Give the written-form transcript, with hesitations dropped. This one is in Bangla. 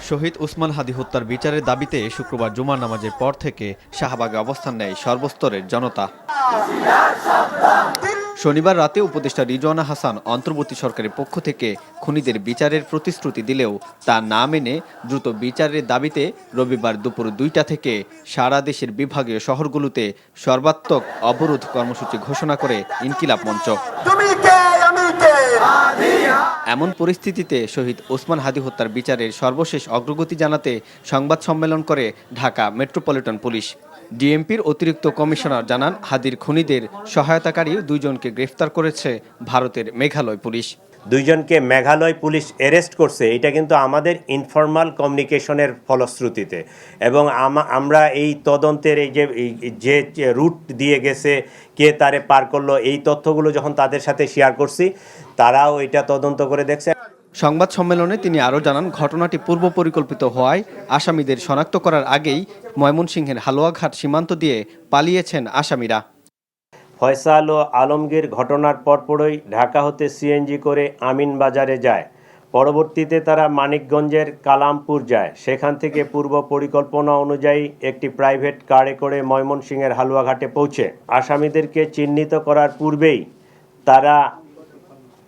শহীদ ওসমান হাদী হত্যার বিচারের দাবিতে শুক্রবার জুমার নামাজের পর থেকে শাহবাগে অবস্থান নেয় সর্বস্তরের জনতা। শনিবার রাতে উপদেষ্টা রিজওয়ানা হাসান অন্তর্বর্তী সরকারের পক্ষ থেকে খুনিদের বিচারের প্রতিশ্রুতি দিলেও তা না মেনে দ্রুত বিচারের দাবিতে রবিবার দুপুর ২টা থেকে সারা দেশের বিভাগীয় শহরগুলোতে সর্বাত্মক অবরোধ কর্মসূচি ঘোষণা করে ইনকিলাব মঞ্চ। এমন পরিস্থিতিতে শহীদ ওসমান হাদী হত্যার বিচারের সর্বশেষ অগ্রগতি জানাতে সংবাদ সম্মেলন করে ঢাকা মেট্রোপলিটন পুলিশ। ডিএমপির অতিরিক্ত কমিশনার জানান, হাদীর খুনিদের সহায়তাকারী ২ জনকে গ্রেফতার করেছে ভারতের মেঘালয় পুলিশ। ২ জনকে মেঘালয় পুলিশ অ্যারেস্ট করছে, এটা কিন্তু আমাদের ইনফরমাল কমিউনিকেশনের ফলশ্রুতিতে, এবং আমরা এই তদন্তের এই যে রুট দিয়ে গেছে, কে তারে পার করলো, এই তথ্যগুলো যখন তাদের সাথে শেয়ার করছি, তারাও এটা তদন্ত করে দেখছে। সংবাদ সম্মেলনে তিনি আরও জানান, ঘটনাটি পূর্ব পরিকল্পিত হওয়ায় আসামিদের শনাক্ত করার আগেই ময়মনসিংহের হালুয়াঘাট সীমান্ত দিয়ে পালিয়েছেন আসামিরা। ফয়সাল ও আলমগীর ঘটনার পরপরই ঢাকা হতে সিএনজি করে আমিনবাজারে যায়। পরবর্তীতে তারা মানিকগঞ্জের কালামপুর যায়। সেখান থেকে পূর্ব পরিকল্পনা অনুযায়ী একটি প্রাইভেট কারে করে ময়মনসিংহের হালুয়াঘাটে পৌঁছে আসামিদেরকে চিহ্নিত করার পূর্বেই তারা